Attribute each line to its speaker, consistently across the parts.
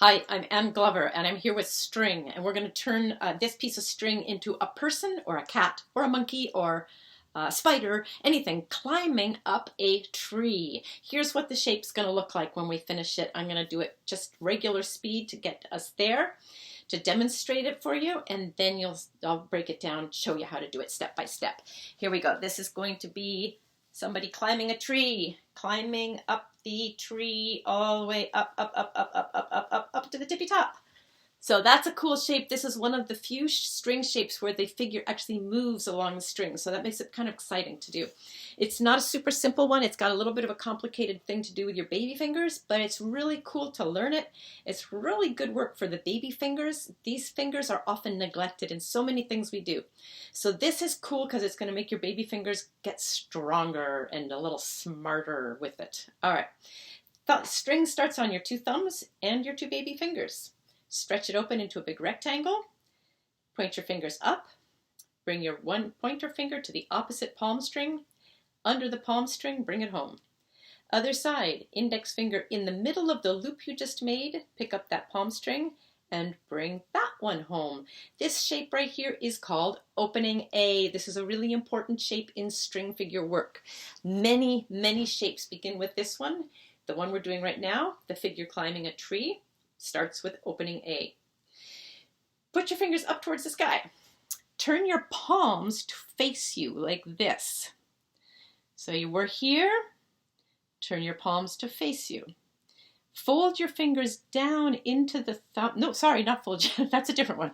Speaker 1: Hi, I'm Ann Glover, and I'm here with string, and we're going to turn this piece of string into a person or a cat or a monkey or a spider, anything, climbing up a tree. Here's what the shape's going to look like when we finish it. I'm going to do it just regular speed to get us there, to demonstrate it for you, and then I'll break it down, show you how to do it step by step. Here we go. This is going to be somebody climbing a tree, climbing up the tree all the way up to the tippy top. So that's a cool shape. This is one of the few string shapes where the figure actually moves along the string. So that makes it kind of exciting to do. It's not a super simple one. It's got a little bit of a complicated thing to do with your baby fingers, but it's really cool to learn it. It's really good work for the baby fingers. These fingers are often neglected in so many things we do. So this is cool because it's going to make your baby fingers get stronger and a little smarter with it. All right. The string starts on your two thumbs and your two baby fingers. Stretch it open into a big rectangle. Point your fingers up. Bring your one pointer finger to the opposite palm string. Under the palm string, bring it home. Other side, index finger in the middle of the loop you just made. Pick up that palm string and bring that one home. This shape right here is called opening A. This is a really important shape in string figure work. Many, many shapes begin with this one. The one we're doing right now, the figure climbing a tree, starts with opening A. Put your fingers up towards the sky. Turn your palms to face you like this. So you were here, turn your palms to face you. Fold your fingers down into the thumb. No, sorry, not fold. That's a different one.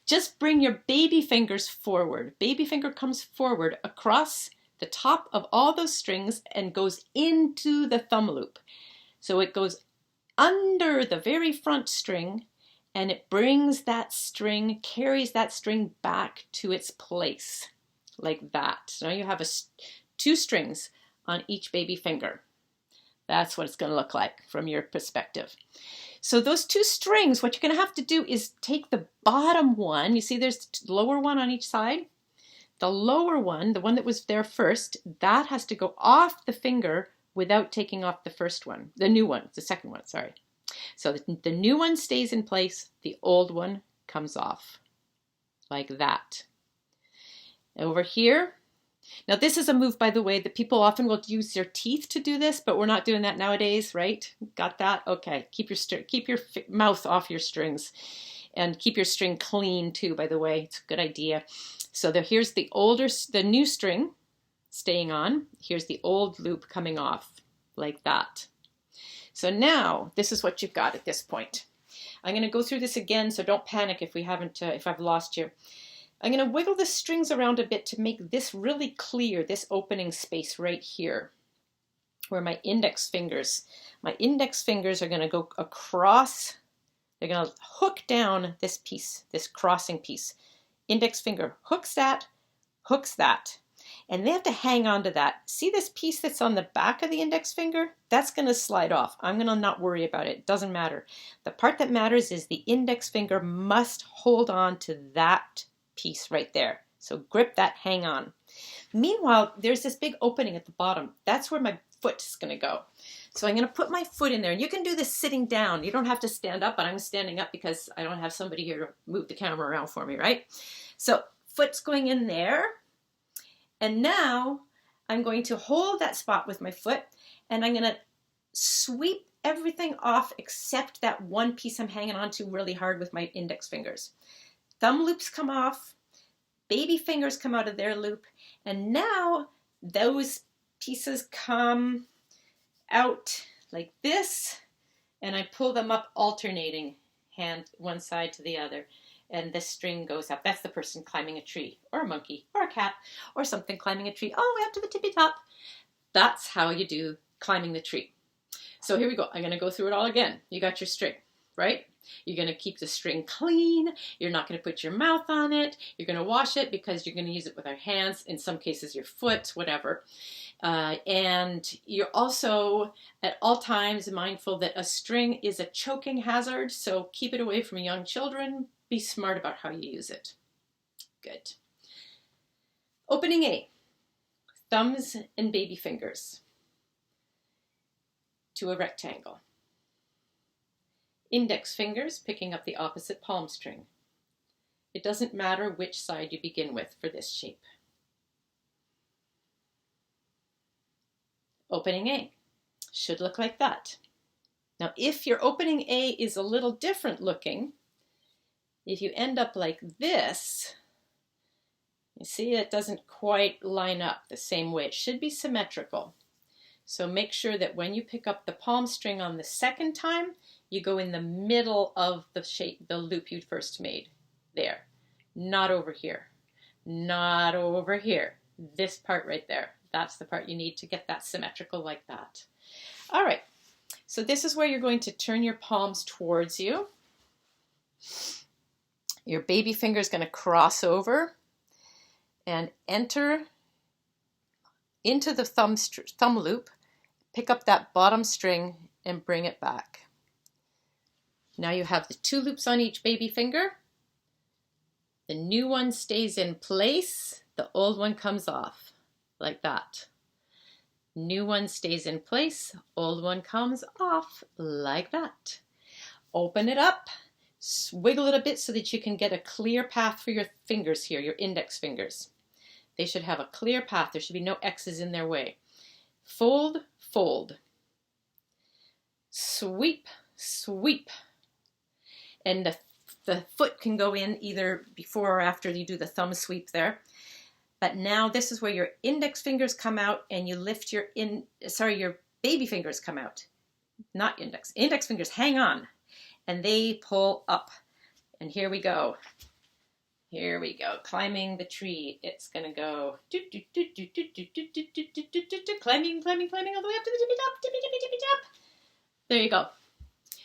Speaker 1: Just bring your baby fingers forward. Baby finger comes forward across the top of all those strings and goes into the thumb loop. So it goes under the very front string, and it brings that string, carries that string back to its place, like that. So now you have two strings on each baby finger. That's what it's going to look like from your perspective. So those two strings, what you're going to have to do is take the bottom one. You see there's the lower one on each side? The lower one, the one that was there first, that has to go off the finger without taking off the first one, the new one, the second one, sorry. So the new one stays in place, the old one comes off, like that. Over here, now this is a move, by the way, that people often will use their teeth to do this, but we're not doing that nowadays, right? Got that? Okay, keep your mouth off your strings, and keep your string clean too, by the way, it's a good idea. So here's the new string staying on. Here's the old loop coming off, like that. So now, this is what you've got at this point. I'm going to go through this again, so don't panic if I've lost you. I'm going to wiggle the strings around a bit to make this really clear, this opening space right here, where my index fingers are going to go across. They're going to hook down this piece, this crossing piece. Index finger hooks that, and they have to hang on to that. See this piece that's on the back of the index finger? That's going to slide off. I'm going to not worry about it. It doesn't matter. The part that matters is the index finger must hold on to that piece right there. So grip that, hang on. Meanwhile, there's this big opening at the bottom. That's where my foot is going to go. So I'm going to put my foot in there. And you can do this sitting down. You don't have to stand up, but I'm standing up because I don't have somebody here to move the camera around for me, right? So foot's going in there. And now I'm going to hold that spot with my foot, and I'm going to sweep everything off except that one piece I'm hanging on to really hard with my index fingers. Thumb loops come off, baby fingers come out of their loop, and now those pieces come out like this, and I pull them up alternating, hand one side to the other. And the string goes up. That's the person climbing a tree, or a monkey, or a cat, or something climbing a tree all the way up to the tippy top. That's how you do climbing the tree. So here we go. I'm going to go through it all again. You got your string, right? You're going to keep the string clean. You're not going to put your mouth on it. You're going to wash it because you're going to use it with our hands, in some cases your foot, whatever. And you're also at all times mindful that a string is a choking hazard, so keep it away from young children. Be smart about how you use it. Good. Opening A, thumbs and baby fingers to a rectangle. Index fingers picking up the opposite palm string. It doesn't matter which side you begin with for this shape. Opening A should look like that. Now, if your opening A is a little different looking, if you end up like this, you see it doesn't quite line up the same way. It should be symmetrical. So make sure that when you pick up the palm string on the second time, you go in the middle of the shape, the loop you first made. There. Not over here. Not over here. This part right there. That's the part you need to get that symmetrical like that. All right. So this is where you're going to turn your palms towards you. Your baby finger is going to cross over and enter into the thumb loop. Pick up that bottom string and bring it back. Now you have the 2 loops on each baby finger. The new one stays in place. The old one comes off like that. New one stays in place. Old one comes off like that. Open it up. Wiggle it a bit so that you can get a clear path for your fingers here, your index fingers. They should have a clear path. There should be no X's in their way. Fold, fold. Sweep, sweep. And the foot can go in either before or after you do the thumb sweep there. But now this is where your index fingers come out and you lift your baby fingers come out. Not index. Index fingers hang on and they pull up. And here we go. Here we go. Climbing the tree. It's going to go climbing, climbing, climbing all the way up to the tippy top, tippy, tippy, tippy top. There you go.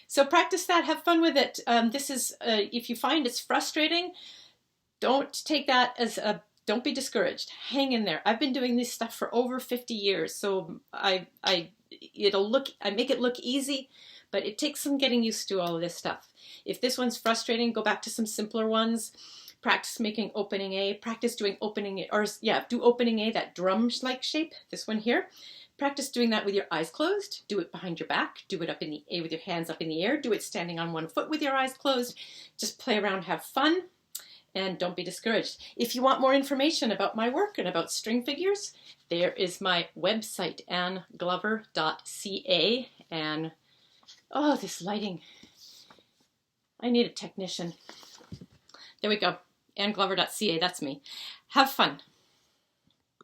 Speaker 1: So practice that. Have fun with it. This is, if you find it's frustrating, don't take that as a, don't be discouraged. Hang in there. I've been doing this stuff for over 50 years. So I make it look easy, but it takes some getting used to all of this stuff. If this one's frustrating, go back to some simpler ones. Practice making opening A. Practice doing opening A, or yeah, do opening A, that drum-like shape, this one here. Practice doing that with your eyes closed. Do it behind your back. Do it up in the A with your hands up in the air. Do it standing on one foot with your eyes closed. Just play around, have fun, and don't be discouraged. If you want more information about my work and about string figures, there is my website, anneglover.ca. And, oh, this lighting. I need a technician. There we go. anneglover.ca, that's me. Have fun.